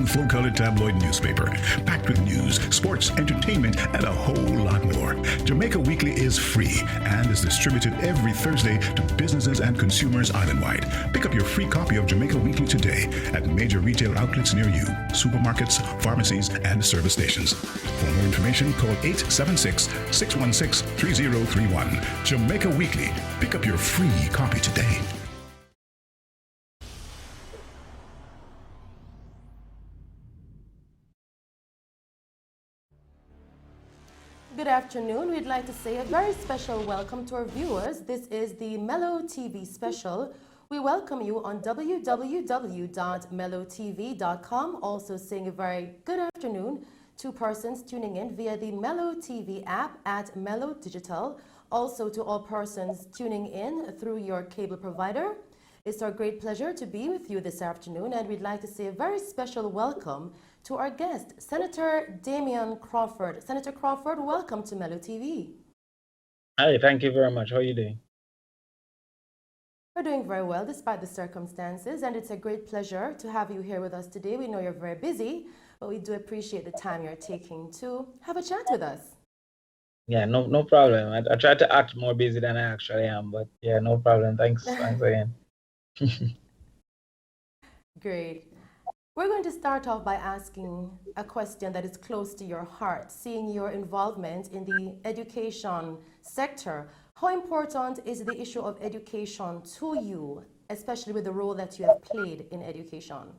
leading full-color tabloid newspaper, packed with news, sports, entertainment, and a whole lot more. Jamaica Weekly is free and is distributed every Thursday to businesses and consumers island-wide. Pick up your free copy of Jamaica Weekly today at major retail outlets near you, supermarkets, pharmacies, and service stations. For more information, call 876-616-3031. Jamaica Weekly. Pick up your free copy today. Good afternoon. We'd like to say a very special welcome to our viewers. This is the Mello TV special. We welcome you on www.mellotv.com. Also saying a very good afternoon to persons tuning in via the Mello TV app at Mello Digital. Also to all persons tuning in through your cable provider. It's our great pleasure to be with you this afternoon, and we'd like to say a very special welcome to our guest, Senator Damion Crawford. Senator Crawford, welcome to Mello TV. Hi, thank you very much. How are you doing? We're doing very well despite the circumstances, and it's a great pleasure to have you here with us today. We know you're very busy, but we do appreciate the time you're taking to have a chat with us. Yeah, no problem. I try to act more busy than I actually am, but yeah, no problem. Thanks again. Great. We're going to start off by asking a question that is close to your heart, seeing your involvement in the education sector. How important is the issue of education to you, especially with the role that you have played in education?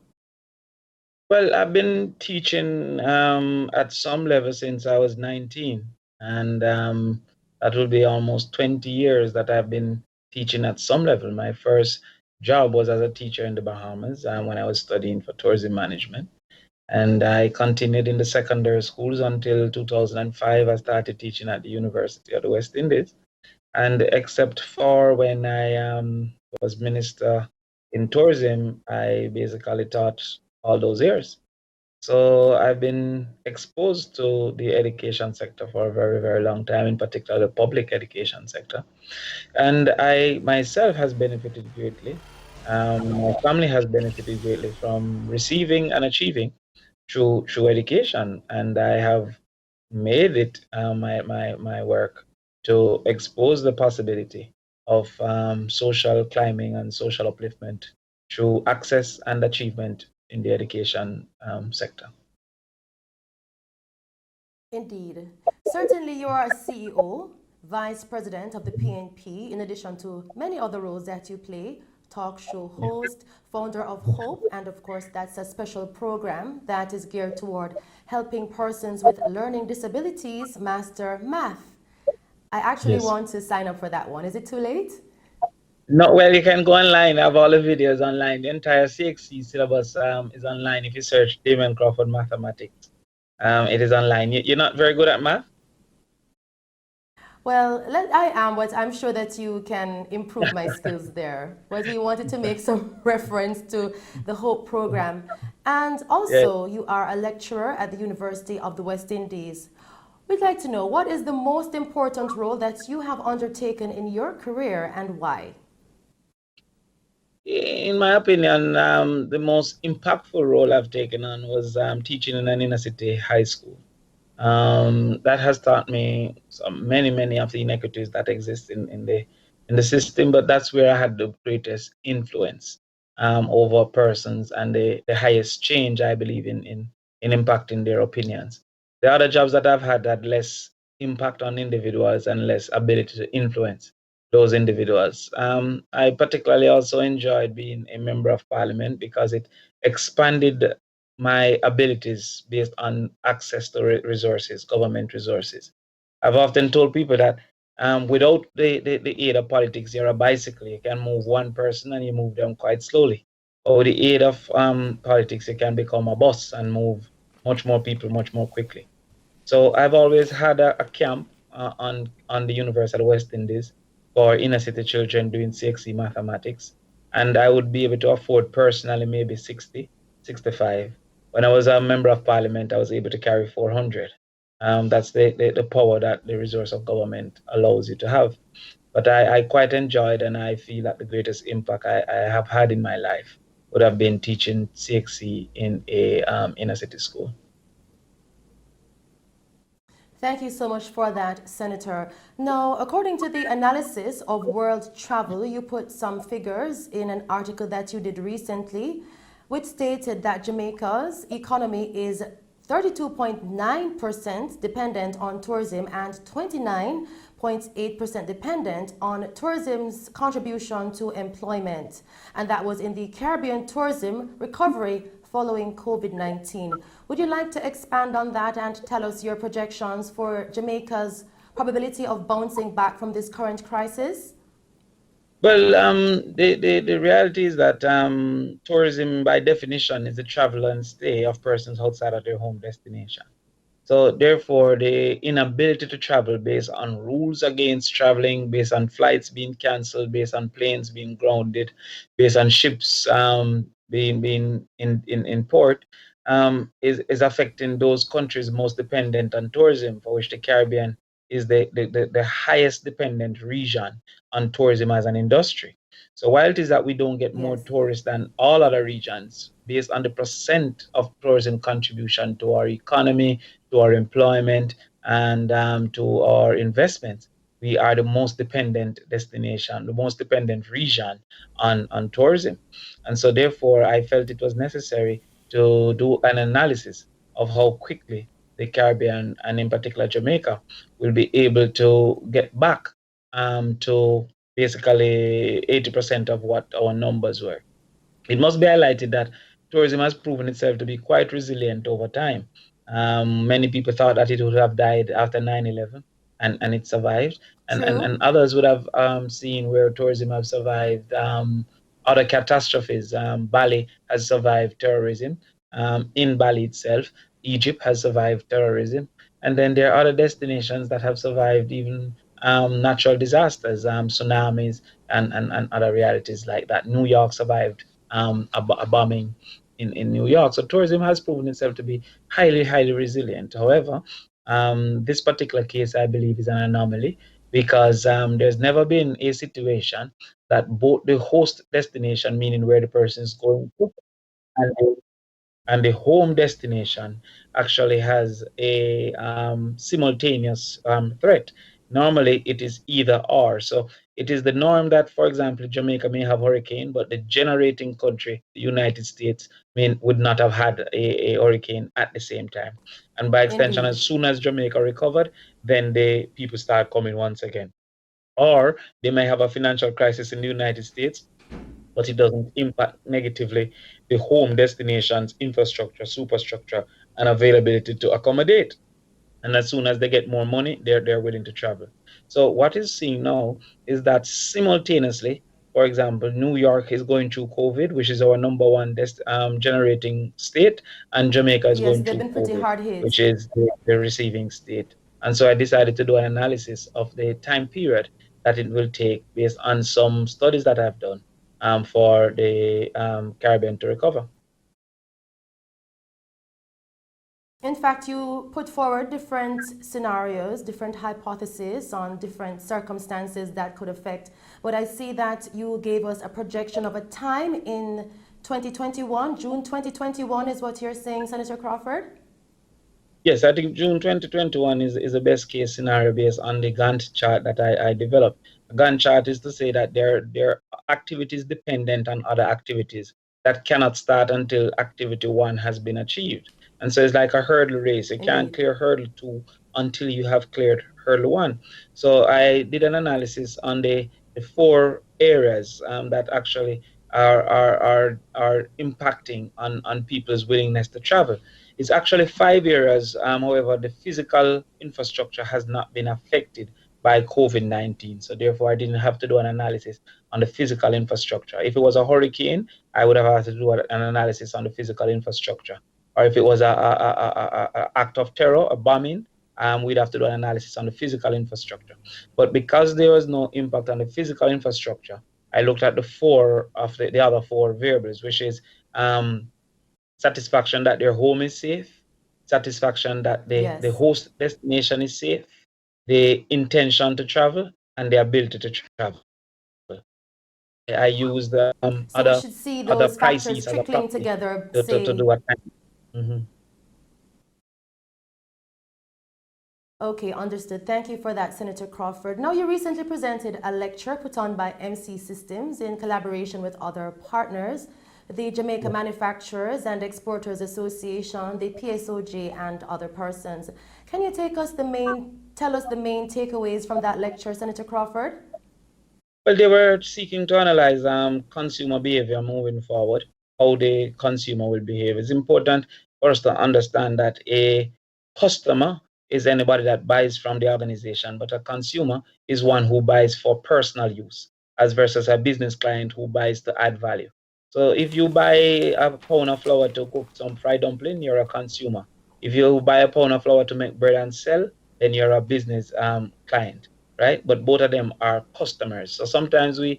Well, I've been teaching at some level since I was 19, and that will be almost 20 years that I've been teaching at some level. My first job was as a teacher in the Bahamas when I was studying for tourism management. And I continued in the secondary schools until 2005. I started teaching at the University of the West Indies. And except for when I was minister in tourism, I basically taught all those years. So I've been exposed to the education sector for a very, very long time, in particular the public education sector. And I myself has benefited greatly. My family has benefited greatly from receiving and achieving through education, and I have made it my work to expose the possibility of social climbing and social upliftment through access and achievement in the education sector. Indeed. Certainly you are a CEO, Vice President of the PNP, in addition to many other roles that you play, talk show host, founder of Hope, and of course that's a special program that is geared toward helping persons with learning disabilities master math. I actually want to sign up for that one. Is it too late? No, well, you can go online. I have all the videos online. The entire CXC syllabus is online. If you search Damion Crawford Mathematics, it is online. You're not very good at math? Well, I am, but I'm sure that you can improve my skills there. But we wanted to make some reference to the Hope program. And also, you are a lecturer at the University of the West Indies. We'd like to know, what is the most important role that you have undertaken in your career and why? In my opinion, the most impactful role I've taken on was teaching in an inner city high school. That has taught me many of the inequities that exist in the system, but that's where I had the greatest influence over persons and the highest change, I believe, in impacting their opinions. The other jobs that I've had less impact on individuals and less ability to influence those individuals. I particularly also enjoyed being a member of parliament because it expanded my abilities based on access to resources, government resources. I've often told people that without the aid of politics, you're a bicycle. You can move one person and you move them quite slowly. But with the aid of politics, you can become a bus and move much more people much more quickly. So I've always had a camp on the University of the West Indies for inner city children doing CXC mathematics. And I would be able to afford personally maybe 60, 65. When I was a member of parliament, I was able to carry 400. That's the power that the resource of government allows you to have. But I quite enjoyed and I feel that the greatest impact I have had in my life would have been teaching CXC in a inner city school. Thank you so much for that, Senator. Now, according to the analysis of world travel, you put some figures in an article that you did recently, which stated that Jamaica's economy is 32.9% dependent on tourism and 29.8% dependent on tourism's contribution to employment. And that was in the Caribbean tourism recovery following COVID-19. Would you like to expand on that and tell us your projections for Jamaica's probability of bouncing back from this current crisis? Well, the reality is that tourism, by definition, is the travel and stay of persons outside of their home destination. So therefore, the inability to travel based on rules against traveling, based on flights being cancelled, based on planes being grounded, based on ships being in port, is affecting those countries most dependent on tourism, for which the Caribbean is the highest dependent region on tourism as an industry. So while it is that we don't get more Yes. tourists than all other regions, based on the percent of tourism contribution to our economy, to our employment, and to our investments, we are the most dependent destination, the most dependent region on tourism. And so therefore, I felt it was necessary to do an analysis of how quickly the Caribbean, and in particular Jamaica, will be able to get back to basically 80% of what our numbers were. It must be highlighted that tourism has proven itself to be quite resilient over time. Many people thought that it would have died after 9/11, and it survived. And True. others would have seen where tourism have survived other catastrophes. Bali has survived terrorism. In Bali itself, Egypt has survived terrorism. And then there are other destinations that have survived even natural disasters, tsunamis, and other realities like that. New York survived a bombing in New York. So tourism has proven itself to be highly, highly resilient. However, this particular case, I believe, is an anomaly because there's never been a situation that both the host destination, meaning where the person is going to, and the home destination actually has a simultaneous threat. Normally, it is either or. So it is the norm that, for example, Jamaica may have hurricane, but the generating country, the United States, would not have had a hurricane at the same time. And by extension, Indeed. as soon as Jamaica recovered, then the people start coming once again. Or they may have a financial crisis in the United States, but it doesn't impact negatively the home destination's infrastructure, superstructure, and availability to accommodate. And as soon as they get more money, they're willing to travel. So what is seen now is that simultaneously, for example, New York is going through COVID, which is our number one generating state, and Jamaica is Yes, going they've through been pretty COVID, hard hit. which is the receiving state. And so I decided to do an analysis of the time period that it will take based on some studies that I've done for the Caribbean to recover. In fact, you put forward different scenarios, different hypotheses on different circumstances that could affect. But I see that you gave us a projection of a time in 2021, June 2021 is what you're saying, Senator Crawford? Yes, I think June 2021 is the best case scenario based on the Gantt chart that I developed. A Gantt chart is to say that there are activities dependent on other activities that cannot start until activity one has been achieved. And so it's like a hurdle race. You can't Indeed. clear hurdle two until you have cleared hurdle one. So I did an analysis on the four areas that actually are impacting on people's willingness to travel. It's actually five areas. However, the physical infrastructure has not been affected by COVID-19. So therefore, I didn't have to do an analysis on the physical infrastructure. If it was a hurricane, I would have had to do an analysis on the physical infrastructure. Or if it was a act of terror, a bombing, we'd have to do an analysis on the physical infrastructure. But because there was no impact on the physical infrastructure, I looked at the four of the other four variables, which is satisfaction that their home is safe, satisfaction that the Yes. host destination is safe, the intention to travel, and the ability to travel. I use the So we should see other those factors crises as a trickling proxy together, to say. do a time. Mhm. Okay, understood. Thank you for that, Senator Crawford. Now, you recently presented a lecture put on by MC Systems in collaboration with other partners, the Jamaica Manufacturers and Exporters Association, the PSOJ, and other persons. Can you tell us the main takeaways from that lecture, Senator Crawford? Well, they were seeking to analyze consumer behavior moving forward, how the consumer will behave. It's important for us to understand that a customer is anybody that buys from the organization, but a consumer is one who buys for personal use, as versus a business client who buys to add value. So if you buy a pound of flour to cook some fried dumpling, you're a consumer. If you buy a pound of flour to make bread and sell, then you're a business client, right? But both of them are customers. So sometimes we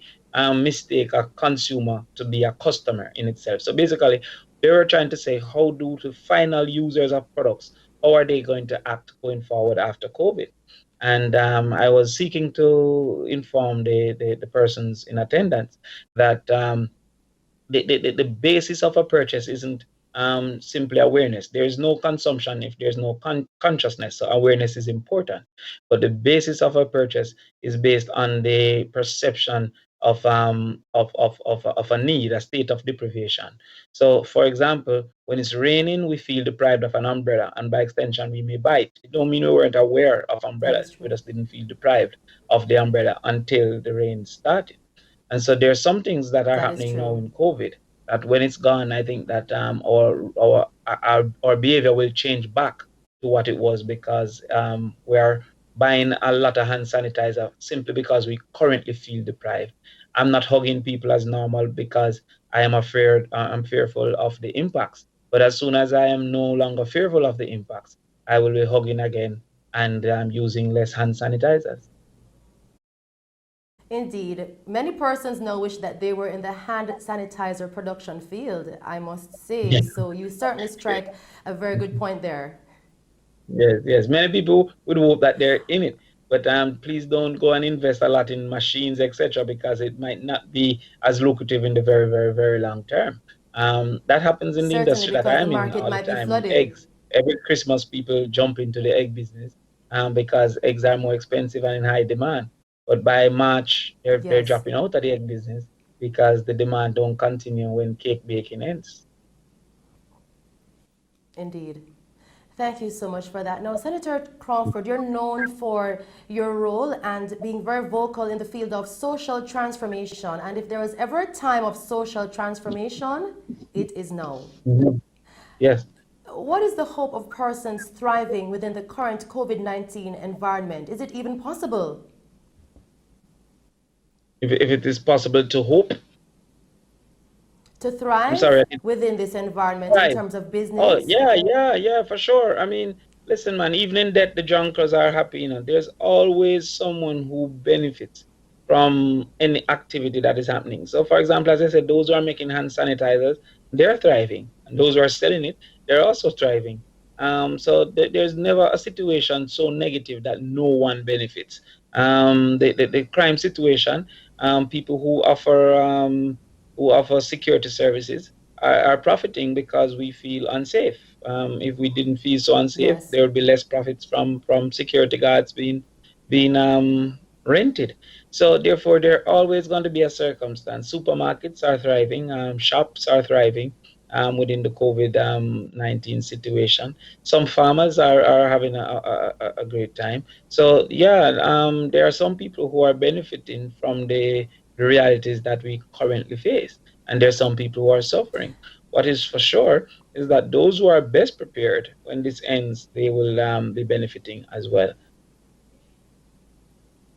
mistake a consumer to be a customer in itself. So basically, they were trying to say, how do the final users of products, how are they going to act going forward after COVID? And I was seeking to inform the persons in attendance that the basis of a purchase isn't simply awareness. There is no consumption if there's no consciousness. So awareness is important, but the basis of a purchase is based on the perception of a need, a state of deprivation. So, for example, when it's raining, we feel deprived of an umbrella, and by extension, we may buy it. It don't mean we weren't aware of That is umbrellas. We true. just didn't feel deprived of the umbrella until the rain started. And so there are some things that are That is happening now true. in COVID that when it's gone, I think that our behavior will change back to what it was, because we're buying a lot of hand sanitizer simply because we currently feel deprived. I'm not hugging people as normal because I am afraid, I'm fearful of the impacts. But as soon as I am no longer fearful of the impacts, I will be hugging again and using less hand sanitizers. Indeed, many persons now wish that they were in the hand sanitizer production field, I must say. Yeah. So you certainly strike a very good point there. Yes, yes. Many people would hope that they're in it, but please don't go and invest a lot in machines, etc., because it might not be as lucrative in the very, very, very long term. That happens in the Certainly, industry that because the I'm in market all the might be time. flooded. Eggs. Every Christmas, people jump into the egg business because eggs are more expensive and in high demand. But by March, they're Yes, dropping out of the egg business because the demand don't continue when cake baking ends. indeed. Thank you so much for that. Now, Senator Crawford, you're known for your role and being very vocal in the field of social transformation. And if there was ever a time of social transformation, it is now. Mhm. Yes. What is the hope of persons thriving within the current COVID-19 environment? Is it even possible If it is possible to hope, to I'm thrive sorry. within this environment in Right. terms of Oh, business? yeah, yeah, yeah, for sure. I mean, listen, man, even in debt, the junkers are happy. There's always someone who benefits from any activity that is happening. So, for example, as I said, those who are making hand sanitizers, they're thriving. And those who are selling it, they're also thriving. So there's never a situation so negative that no one benefits. The crime situation, people who offer security services are profiting because we feel unsafe. If we didn't feel so unsafe, Yes, there would be less profits from security guards being rented. So therefore, there always going to be a circumstance. Supermarkets are thriving, shops are thriving within the COVID-19 situation. Some farmers are having a great time. So yeah, there are some people who are benefiting from the realities that we currently face, and there's some people who are suffering. What is for sure is that those who are best prepared when this ends, they will be benefiting as well.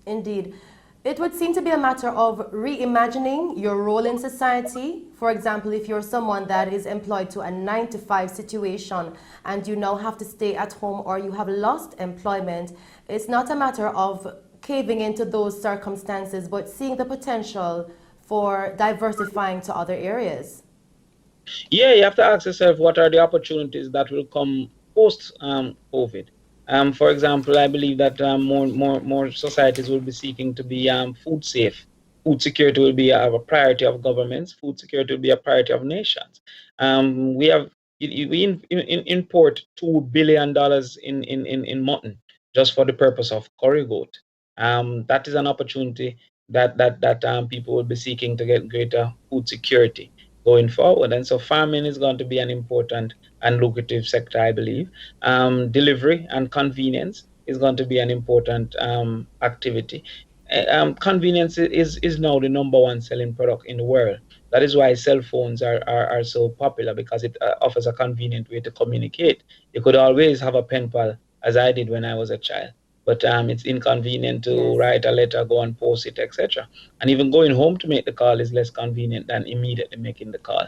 indeed. It would seem to be a matter of reimagining your role in society. For example, if you're someone that is employed to a 9 to 5 situation and you now have to stay at home or you have lost employment, it's not a matter of caving into those circumstances, but seeing the potential for diversifying to other areas. Yeah, you have to ask yourself, what are the opportunities that will come post COVID. For example, I believe that more societies will be seeking to be food safe. food security will be a priority of governments. Food security will be a priority of nations. We have we import $2 billion in mutton just for the purpose of curry goat. That is an opportunity that people will be seeking to get greater food security going forward. And so farming is going to be an important and lucrative sector, I believe. Delivery and convenience is going to be an important activity. Convenience is now the number one selling product in the world. That is why cell phones are so popular, because it offers a convenient way to communicate. You could always have a pen pal, as I did when I was a child, but it's inconvenient to write a letter, go and post it, etc. And even going home to make the call is less convenient than immediately making the call.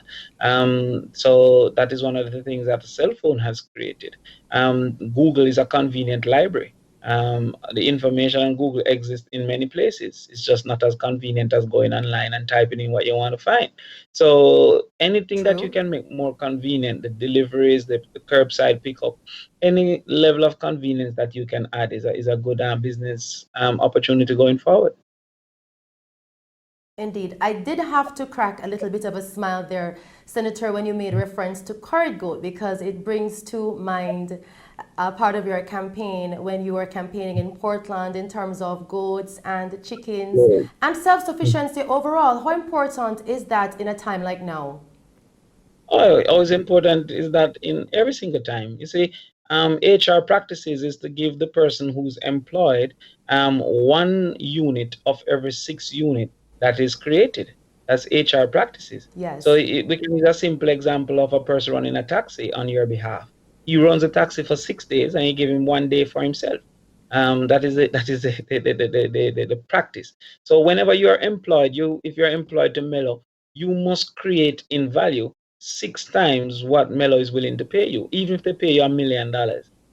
So that is one of the things that the cell phone has created. Google is a convenient library. The information on Google exists in many places. It's just not as convenient as going online and typing in what you want to find. So anything that you can make more convenient, the deliveries, the curbside pickup, any level of convenience that you can add is a good business opportunity going forward. Indeed. I did have to crack a little bit of a smile there, Senator, when you made reference to curry goat, because it brings to mind part of your campaign when you were campaigning in Portland in terms of goats and chickens and self-sufficiency overall. How important is that in a time like now? Always important is that in every single time, you see, HR practices is to give the person who's employed 1 unit of every 6 units that is created. That's HR practices. Yes. So we can use a simple example of a person running a taxi on your behalf. He runs a taxi for 6 days and you give him 1 day for himself. That is the practice. So whenever you are employed, if you're employed to Mello, you must create in value 6 times what Mello is willing to pay you. Even if they pay you $1 million,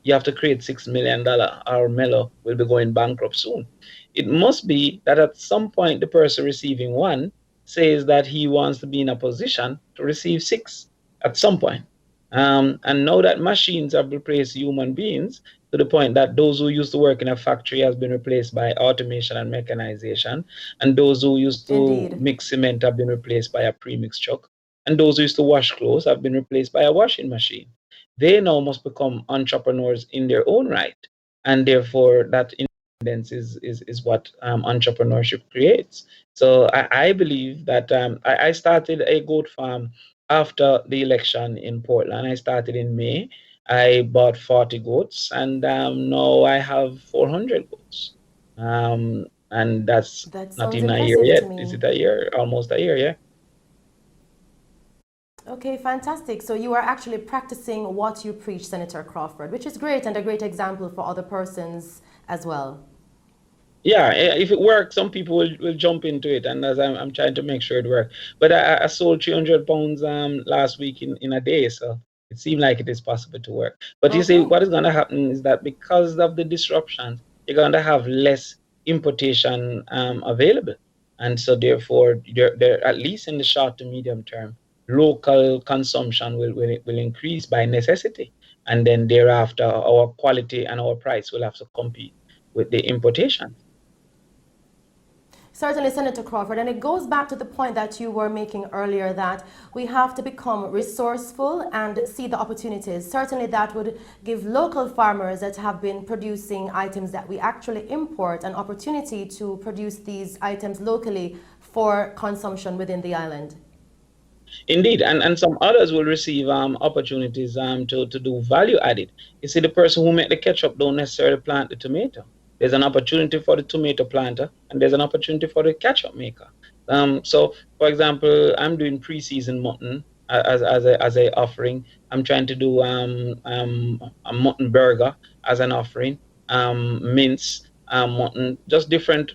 you have to create $6 million, or Mello will be going bankrupt soon. It must be that at some point the person receiving 1 says that he wants to be in a position to receive 6 at some point. And now that machines have replaced human beings, to the point that those who used to work in a factory has been replaced by automation and mechanization, and those who used to mix cement have been replaced by a premix truck, and those who used to wash clothes have been replaced by a washing machine. They now must become entrepreneurs in their own right, and therefore that independence is what entrepreneurship creates. So I believe that I started a goat farm after the election in Portland. I started in May. I bought 40 goats, and now I have 400 goats. And that's not even a year yet. Is it a year? Almost a year, yeah. Okay, fantastic. So you are actually practicing what you preach, Senator Crawford, which is great and a great example for other persons as well. Yeah, if it works, some people will jump into it, and as I'm trying to make sure it works. But I sold 300 pounds last week in a day, so it seemed like it is possible to work. But you see, what is going to happen is that because of the disruptions, you're going to have less importation available, and so therefore, there at least in the short to medium term, local consumption will increase by necessity, and then thereafter, our quality and our price will have to compete with the importation. Certainly, Senator Crawford, and it goes back to the point that you were making earlier that we have to become resourceful and see the opportunities. Certainly, that would give local farmers that have been producing items that we actually import an opportunity to produce these items locally for consumption within the island. Indeed, and some others will receive opportunities to do value added. You see, the person who make the ketchup don't necessarily plant the tomato. There's an opportunity for the tomato planter, and there's an opportunity for the ketchup maker. So, for example, I'm doing pre-season mutton as a offering. I'm trying to do a mutton burger as an offering, mince, mutton, just different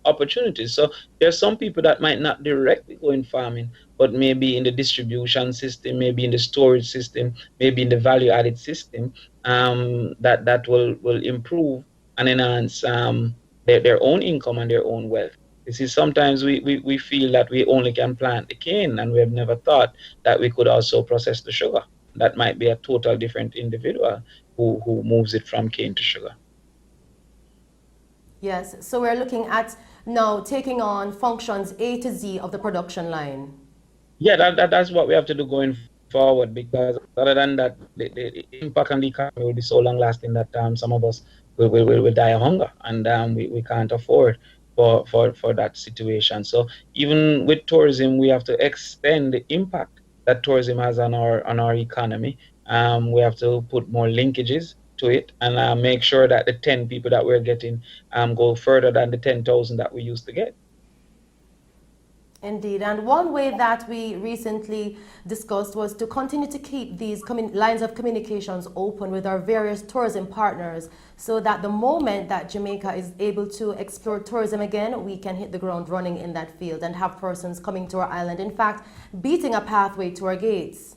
opportunities. So there's some people that might not directly go in farming, but maybe in the distribution system, maybe in the storage system, maybe in the value-added system, that will improve and enhance their own income and their own wealth. You see, sometimes we feel that we only can plant the cane, and we have never thought that we could also process the sugar. That might be a total different individual who moves it from cane to sugar. Yes, so we're looking at now taking on functions A to Z of the production line? Yeah, that's what we have to do going forward, because other than that, the impact on the economy will be so long lasting that some of us will die of hunger, and we can't afford for that situation. So even with tourism, we have to extend the impact that tourism has on our economy. We have to put more linkages to it, and make sure that the 10 people that we're getting go further than the 10,000 that we used to get. Indeed, and one way that we recently discussed was to continue to keep these lines of communications open with our various tourism partners, so that the moment that Jamaica is able to explore tourism again, we can hit the ground running in that field and have persons coming to our island, in fact, beating a pathway to our gates.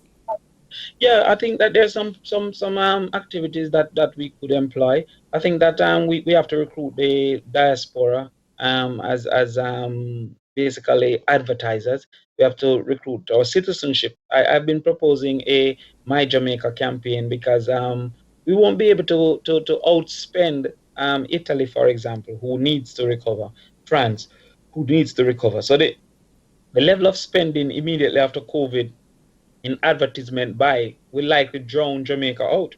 Yeah, I think that there's some activities that we could employ. I think that we have to recruit the diaspora as basically advertisers. We have to recruit our citizenship. I've been proposing a My Jamaica campaign, because we won't be able to outspend Italy, for example, who needs to recover, France, who needs to recover. So the level of spending immediately after COVID in advertisement buy will likely drown Jamaica out.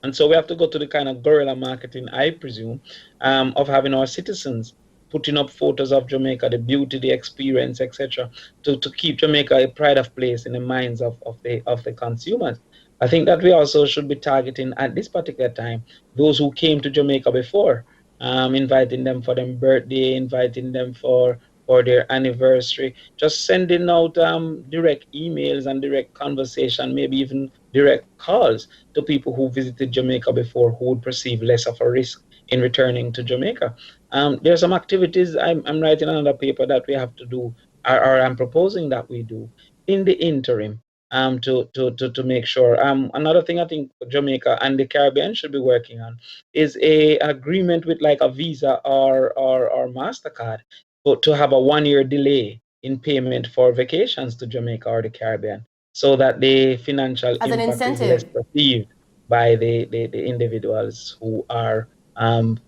And so we have to go to the kind of guerrilla marketing, I presume, of having our citizens putting up photos of Jamaica, the beauty, the experience, etc., to keep Jamaica a pride of place in the minds of the consumers. I think that we also should be targeting at this particular time those who came to Jamaica before, inviting them for their birthday, inviting them for their anniversary, just sending out direct emails and direct conversation, maybe even direct calls to people who visited Jamaica before, who would perceive less of a risk in returning to Jamaica. There are some activities I'm writing another paper that we have to do, or I'm proposing that we do in the interim, to make sure. Another thing I think Jamaica and the Caribbean should be working on is a agreement with like a Visa or MasterCard, but to have a 1 year delay in payment for vacations to Jamaica or the Caribbean, so that the financial As an impact is less incentive. perceived by the individuals who are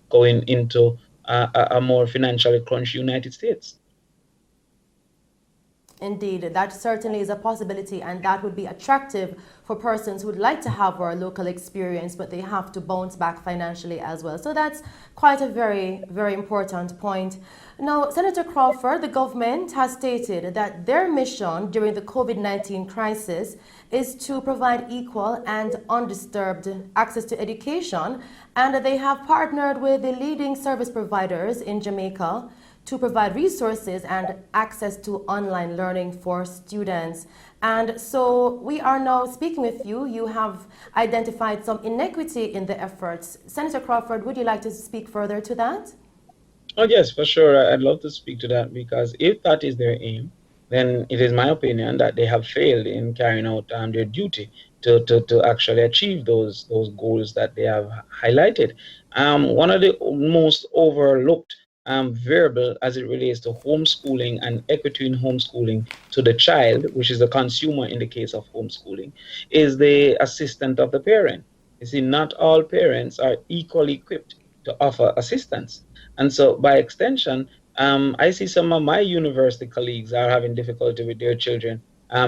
going into a more financially crunched United States. Indeed, that certainly is a possibility, and that would be attractive for persons who would like to have our local experience, but they have to bounce back financially as well. So that's quite a very, very important point. Now, Senator Crawford, the government has stated that their mission during the COVID-19 crisis is to provide equal and undisturbed access to education, and they have partnered with the leading service providers in Jamaica to provide resources and access to online learning for students. And so we are now speaking with you. You have identified some inequity in the efforts. Senator Crawford, would you like to speak further to that? Oh, yes, for sure. I'd love to speak to that, because if that is their aim, then it is my opinion that they have failed in carrying out their duty to actually achieve those goals that they have highlighted. One of the most overlooked variable as it relates to homeschooling and equity in homeschooling to the child, which is the consumer in the case of homeschooling, is the assistant of the parent. You see, not all parents are equally equipped to offer assistance. And so by extension, I see some of my university colleagues are having difficulty with their children,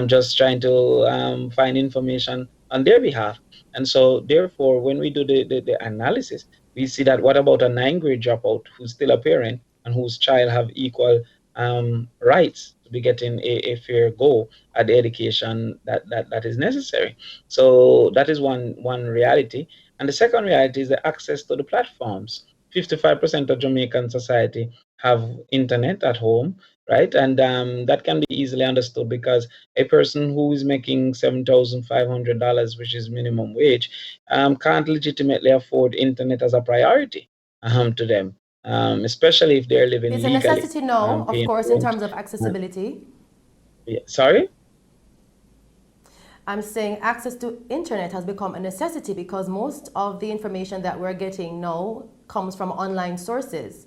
just trying to find information on their behalf. And so therefore, when we do the analysis, we see that what about a 9th grade dropout who's still a parent and whose child have equal rights to be getting a fair go at the education that is necessary. So that is one reality. And the second reality is the access to the platforms. 55% of Jamaican society have internet at home, right? And that can be easily understood, because a person who is making $7,500, which is minimum wage, can't legitimately afford internet as a priority to them, especially if they're living It's a legally, necessity now, of paying course, in rent. terms of accessibility. Yeah. Sorry? I'm saying access to internet has become a necessity because most of the information that we're getting now comes from online sources.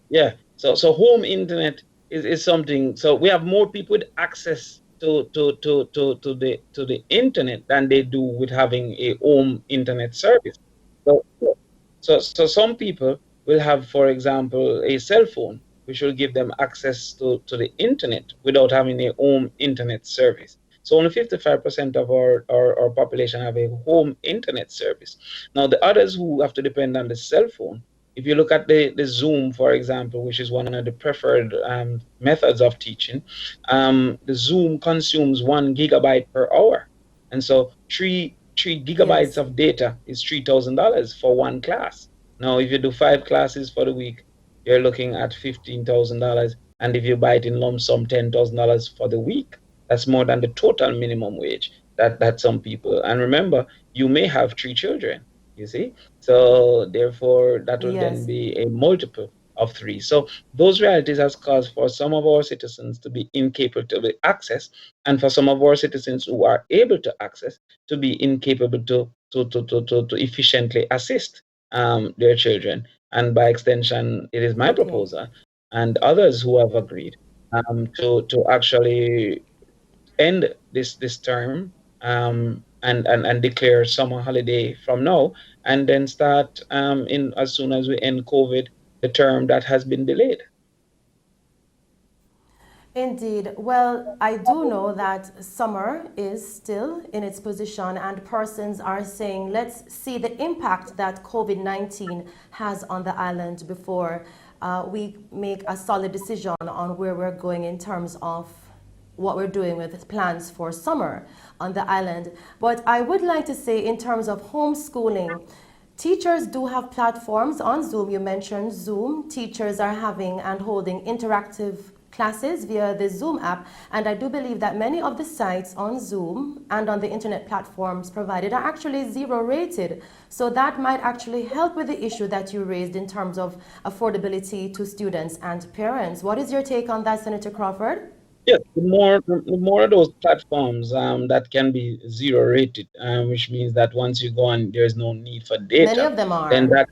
Yeah. So home internet is something. So we have more people with access to the internet than they do with having a home internet service. So some people will have, for example, a cell phone, which will give them access to the internet without having a home internet service. So only 55% of our population have a home internet service. Now, the others who have to depend on the cell phone, if you look at the Zoom, for example, which is one of the preferred methods of teaching, the Zoom consumes 1 gigabyte per hour. And so three gigabytes Yes. of data is $3,000 for one class. Now, if you do 5 classes for the week, you're looking at $15,000. And if you buy it in lump sum, $10,000 for the week, that's more than the total minimum wage that some people. And remember, you may have 3 children, you see? So therefore, that will then Yes. be a multiple of 3. So those realities has caused for some of our citizens to be incapable to access, and for some of our citizens who are able to access to be incapable to efficiently assist their children. And by extension, it is my Okay. proposal and others who have agreed to actually end this term and declare summer holiday from now, and then start in as soon as we end COVID, the term that has been delayed. Indeed. Well, I do know that summer is still in its position, and persons are saying, let's see the impact that COVID 19 has on the island before we make a solid decision on where we're going in terms of what we're doing with plans for summer on the island. But I would like to say, in terms of homeschooling, teachers do have platforms on Zoom. You mentioned Zoom. Teachers are having and holding interactive classes via the Zoom app, and I do believe that many of the sites on Zoom and on the internet platforms provided are actually zero rated. So that might actually help with the issue that you raised in terms of affordability to students and parents. What is your take on that, Senator Crawford? Yes, the more of those platforms that can be zero rated, which means that once you go on, there's no need for Many data, of them then are.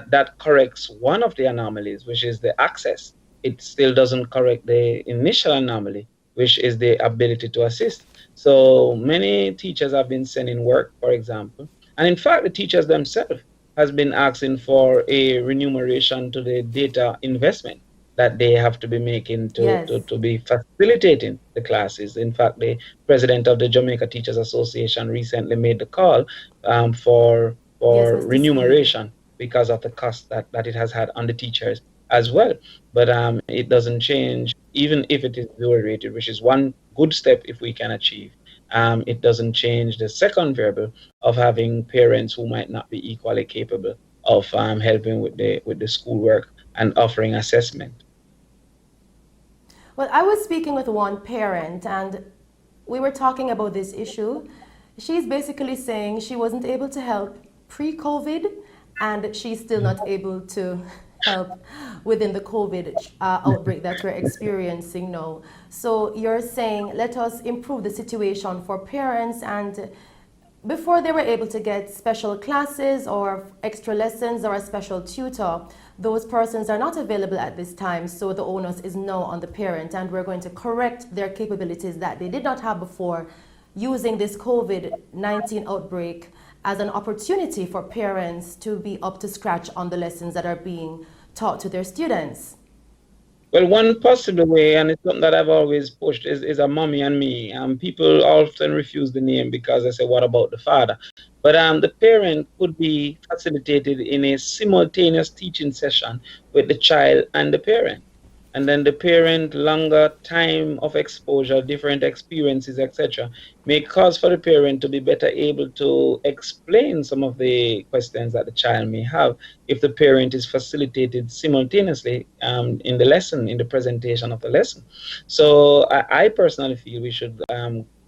that corrects one of the anomalies, which is the access. It still doesn't correct the initial anomaly, which is the ability to assist. So many teachers have been sending work, for example, and in fact, the teachers themselves has been asking for a remuneration to the data investment that they have to be making Yes. to be facilitating the classes. In fact, the president of the Jamaica Teachers Association recently made the call Yes, for Mr. Speed. remuneration because of the cost that it has had on the teachers as well. But it doesn't change, even if it is zero rated, which is one good step if we can achieve. It doesn't change the second variable of having parents who might not be equally capable of helping with the schoolwork and offering assessment. Well, I was speaking with one parent and we were talking about this issue. She's basically saying she wasn't able to help pre COVID and she's still not able to help within the COVID outbreak that we're experiencing now. So you're saying, let us improve the situation for parents, and before they were able to get special classes or extra lessons or a special tutor, those persons are not available at this time, so the onus is now on the parent, and we're going to correct their capabilities that they did not have before, using this COVID-19 outbreak as an opportunity for parents to be up to scratch on the lessons that are being taught to their students. Well, one possible way, and it's something that I've always pushed, is a mommy and me. People often refuse the name because they say, "What about the father?" But the parent could be facilitated in a simultaneous teaching session with the child and the parent. And then the parent, longer time of exposure, different experiences, etc., may cause for the parent to be better able to explain some of the questions that the child may have if the parent is facilitated simultaneously in the lesson, in the presentation of the lesson. So I personally feel we should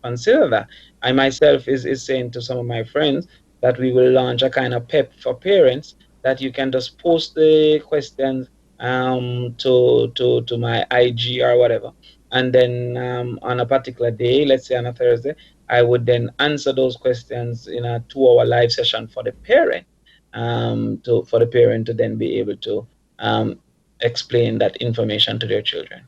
consider that. I myself is saying to some of my friends that we will launch a kind of PEP for parents, that you can just post the questions to my IG or whatever. And then on a particular day, let's say on a Thursday, I would then answer those questions in a 2-hour live session for the parent, for the parent to then be able to explain that information to their children.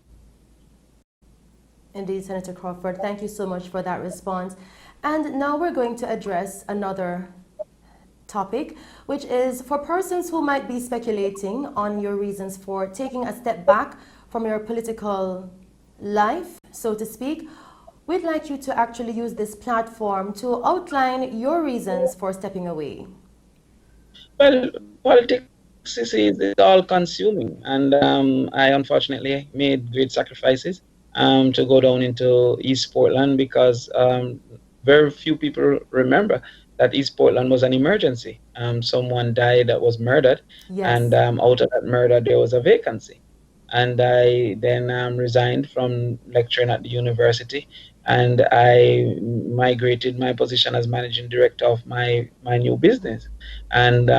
Indeed, Senator Crawford, thank you so much for that response. And now we're going to address another topic, which is for persons who might be speculating on your reasons for taking a step back from your political life, so to speak. We'd like you to actually use this platform to outline your reasons for stepping away. Well, politics is all consuming, and I unfortunately made great sacrifices to go down into East Portland because very few people remember that East Portland was an emergency. Someone died that was murdered, Yes. and out of that murder, there was a vacancy. And I then resigned from lecturing at the university, and I migrated my position as managing director of my new business. And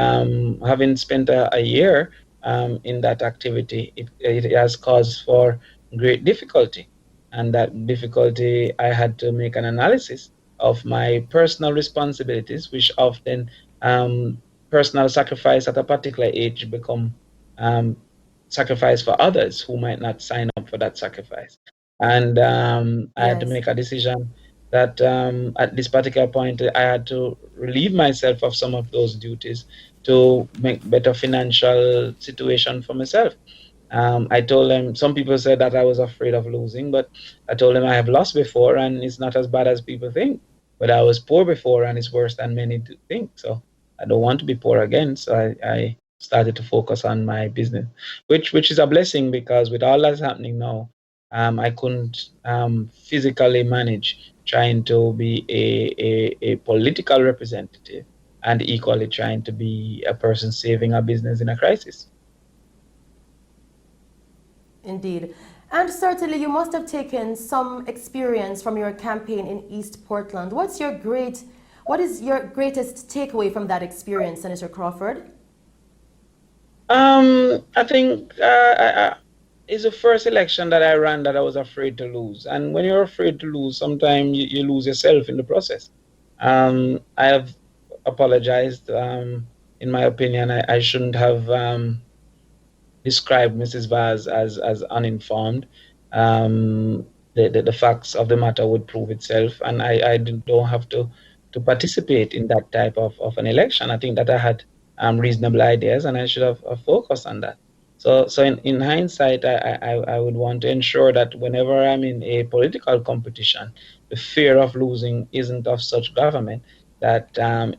having spent a year in that activity, it has caused for great difficulty. And that difficulty, I had to make an analysis of my personal responsibilities, which often personal sacrifice at a particular age become sacrifice for others who might not sign up for that sacrifice. And I had to Yes. make a decision that at this particular point, I had to relieve myself of some of those duties to make better financial situation for myself. I told them, some people said that I was afraid of losing, but I told them I have lost before and it's not as bad as people think. But I was poor before and it's worse than many think. So I don't want to be poor again. So I started to focus on my business, which is a blessing because with all that's happening now, I couldn't physically manage trying to be a political representative and equally trying to be a person saving a business in a crisis. Indeed. And certainly you must have taken some experience from your campaign in East Portland. What is your greatest takeaway from that experience, Senator Crawford? I think it's the first election that I ran that I was afraid to lose. And when you're afraid to lose, sometimes you lose yourself in the process. I have apologized. In my opinion, I shouldn't have described Mrs. Vaz as uninformed. The facts of the matter would prove itself, and I don't have to participate in that type of an election. I think that I had reasonable ideas, and I should have focused on that. So in hindsight, I would want to ensure that whenever I'm in a political competition, the fear of losing isn't of such government that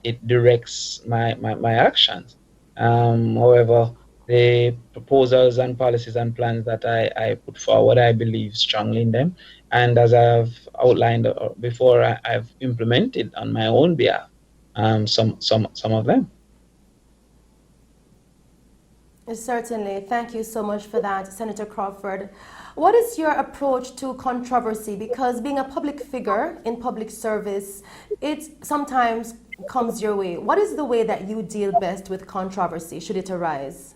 it directs my actions. However, the proposals and policies and plans that I put forward, I believe strongly in them. And as I've outlined before, I've implemented on my own behalf some of them. Certainly. Thank you so much for that, Senator Crawford. What is your approach to controversy? Because being a public figure in public service, it sometimes comes your way. What is the way that you deal best with controversy, should it arise?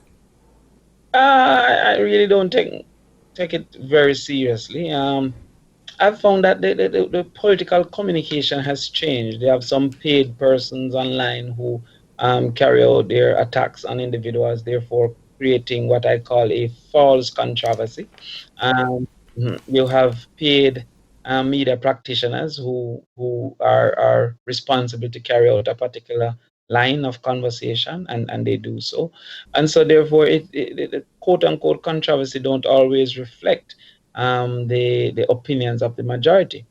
I really don't take it very seriously. I've found that the political communication has changed. They have some paid persons online who carry out their attacks on individuals, therefore creating what I call a false controversy. You have paid media practitioners who are responsible to carry out a particular line of conversation, and they do so. And so therefore the quote unquote controversy don't always reflect the opinions of the majority.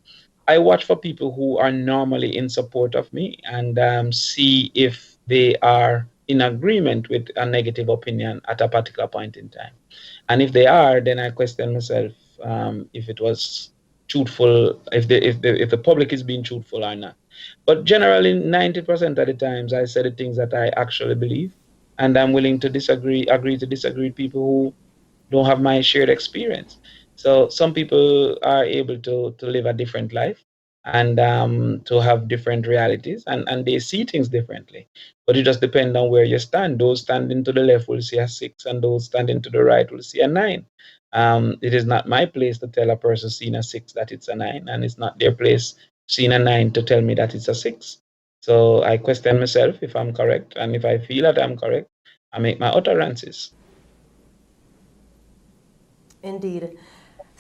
I watch for people who are normally in support of me and see if they are in agreement with a negative opinion at a particular point in time. And if they are, then I question myself if it was truthful, if the public is being truthful or not. But generally, 90% of the times, I say the things that I actually believe, and I'm willing to agree to disagree with people who don't have my shared experience. So some people are able to live a different life and to have different realities, and they see things differently. But it just depends on where you stand. Those standing to the left will see a 6, and those standing to the right will see a 9. It is not my place to tell a person seeing a 6 that it's a 9, and it's not their place seeing a 9 to tell me that it's a 6. So I question myself if I'm correct, and if I feel that I'm correct, I make my utterances. Indeed.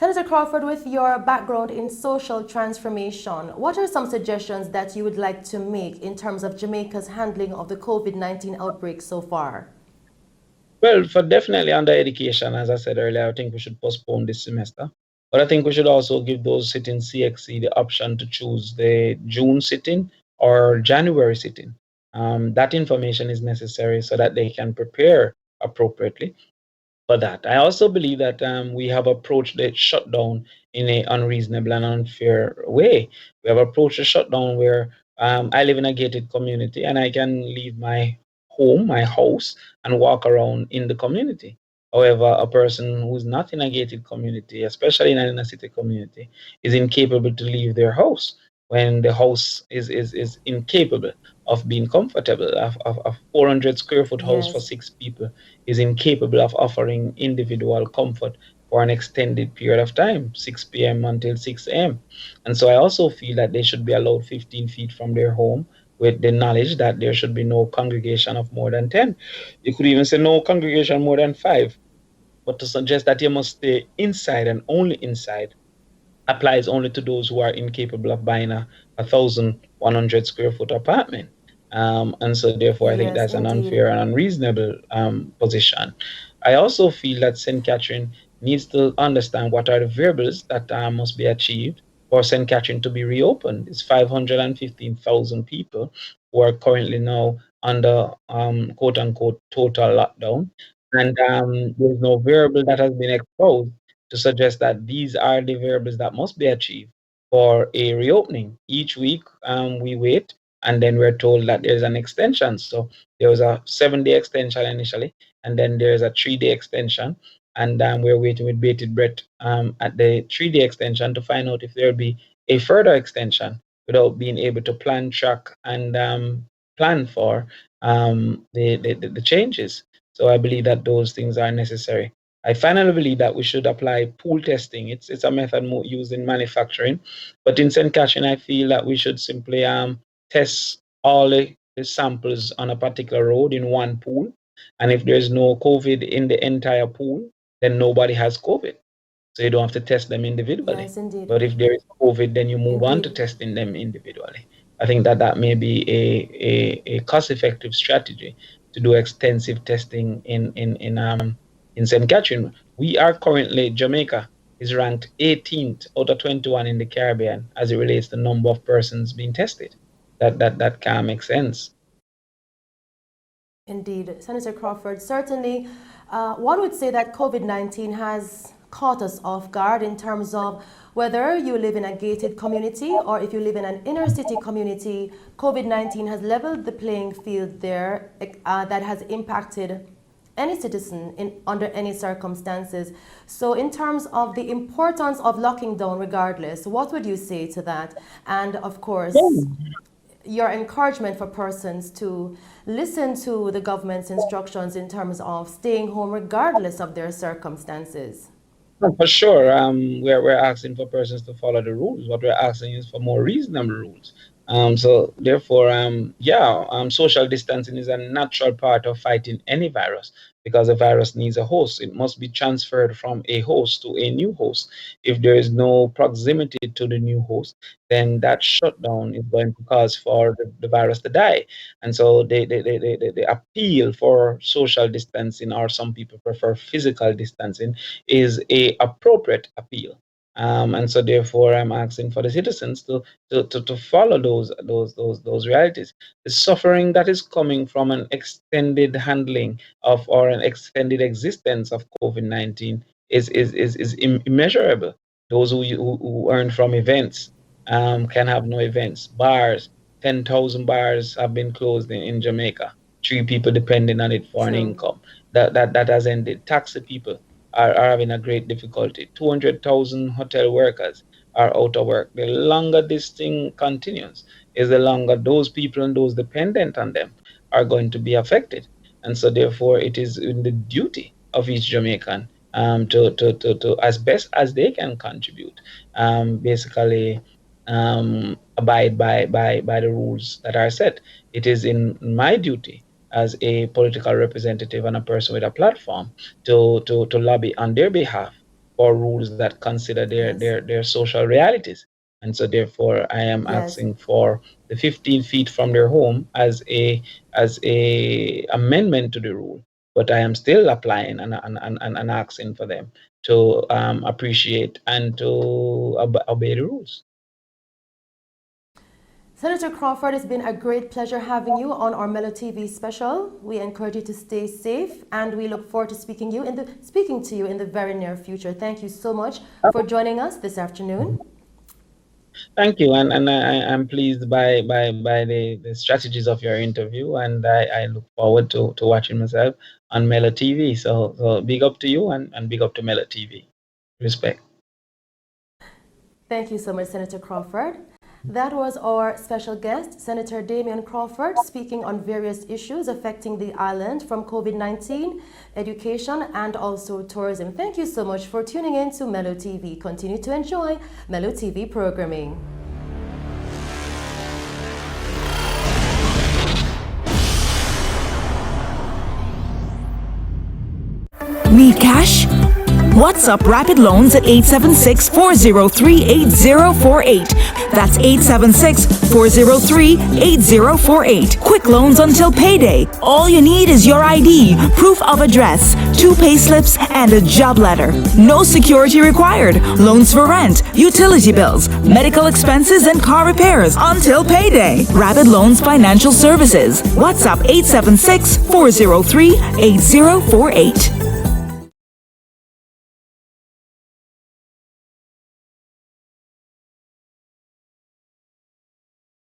Senator Crawford, with your background in social transformation, what are some suggestions that you would like to make in terms of Jamaica's handling of the COVID-19 outbreak so far? Well, for definitely under education, as I said earlier, I think we should postpone this semester. But I think we should also give those sitting CXC the option to choose the June sitting or January sitting. That information is necessary so that they can prepare appropriately for that. I also believe that we have approached the shutdown in an unreasonable and unfair way. We have approached the shutdown where I live in a gated community and I can leave my home, my house, and walk around in the community. However, a person who's not in a gated community, especially in an inner city community, is incapable to leave their house when the house is incapable of being comfortable. A 400 square foot house for Yes, 6 people is incapable of offering individual comfort for an extended period of time, 6 p.m. until 6 a.m. And so I also feel that they should be allowed 15 feet from their home with the knowledge that there should be no congregation of more than 10. You could even say no congregation more than 5, but to suggest that you must stay inside and only inside applies only to those who are incapable of buying a 1,100 square foot apartment. And so, therefore, I think yes, that's an indeed. unfair and unreasonable position. I also feel that St. Catherine needs to understand what are the variables that must be achieved for St. Catherine to be reopened. It's 515,000 people who are currently now under quote unquote total lockdown. And there's no variable that has been exposed to suggest that these are the variables that must be achieved for a reopening. Each week, we wait, and then we're told that there's an extension. So there was a 7-day extension initially, and then there's a 3-day extension. And we're waiting with bated breath at the 3-day extension to find out if there'll be a further extension without being able to plan, track, and plan for the changes. So I believe that those things are necessary. I finally believe that we should apply pool testing. It's a method used in manufacturing, but in St. Catherine, I feel that we should simply test all the samples on a particular road in one pool, and if there's no COVID in the entire pool, then nobody has COVID. So you don't have to test them individually. Yes, indeed. But if there is COVID, then you move on to Indeed. testing them individually. I think that that may be a cost-effective strategy to do extensive testing in St. Catherine. We are currently, Jamaica is ranked 18th out of 21 in the Caribbean as it relates to the number of persons being tested. That can't make sense. Indeed, Senator Crawford, certainly one would say that COVID-19 has caught us off guard in terms of whether you live in a gated community or if you live in an inner city community. COVID-19 has leveled the playing field there that has impacted any citizen under any circumstances. So in terms of the importance of locking down regardless, what would you say to that? And of course, your encouragement for persons to listen to the government's instructions in terms of staying home regardless of their circumstances. For sure, we're asking for persons to follow the rules. What we're asking is for more reasonable rules. So therefore, yeah, social distancing is a natural part of fighting any virus because a virus needs a host. It must be transferred from a host to a new host. If there is no proximity to the new host, then that shutdown is going to cause for the virus to die. And so the appeal for social distancing, or some people prefer physical distancing, is a appropriate appeal. And so therefore I'm asking for the citizens to follow those realities. The suffering that is coming from an extended handling of or an extended existence of COVID-19 is immeasurable. Those who earn from events can have no events. Bars, 10,000 bars have been closed in Jamaica. 3 people depending on it for an True. income. That has ended. Taxi people are having a great difficulty. 200,000 hotel workers are out of work. The longer this thing continues, is the longer those people and those dependent on them are going to be affected. And so, therefore, it is in the duty of each Jamaican to as best as they can contribute, basically abide by the rules that are set. It is in my duty as a political representative and a person with a platform to lobby on their behalf for rules that consider their social realities. And so therefore I am asking for the 15 feet from their home as a amendment to the rule. But I am still applying and asking for them to appreciate and to obey the rules. Senator Crawford, it's been a great pleasure having you on our Mello TV special. We encourage you to stay safe, and we look forward to speaking to you in the very near future. Thank you so much for joining us this afternoon. Thank you, and I'm pleased by the strategies of your interview, and I look forward to watching myself on Mello TV. So big up to you, and big up to Mello TV. Respect. Thank you so much, Senator Crawford. That was our special guest, Senator Damion Crawford, speaking on various issues affecting the island, from COVID-19, education, and also tourism. Thank you so much for tuning in to Mello TV. Continue to enjoy Mello TV programming. Need cash? WhatsApp Rapid Loans at 876-403-8048. That's 876-403-8048. Quick loans until payday. All you need is your ID, proof of address, 2 payslips, and a job letter. No security required. Loans for rent, utility bills, medical expenses, and car repairs until payday. Rapid Loans Financial Services. WhatsApp 876-403-8048.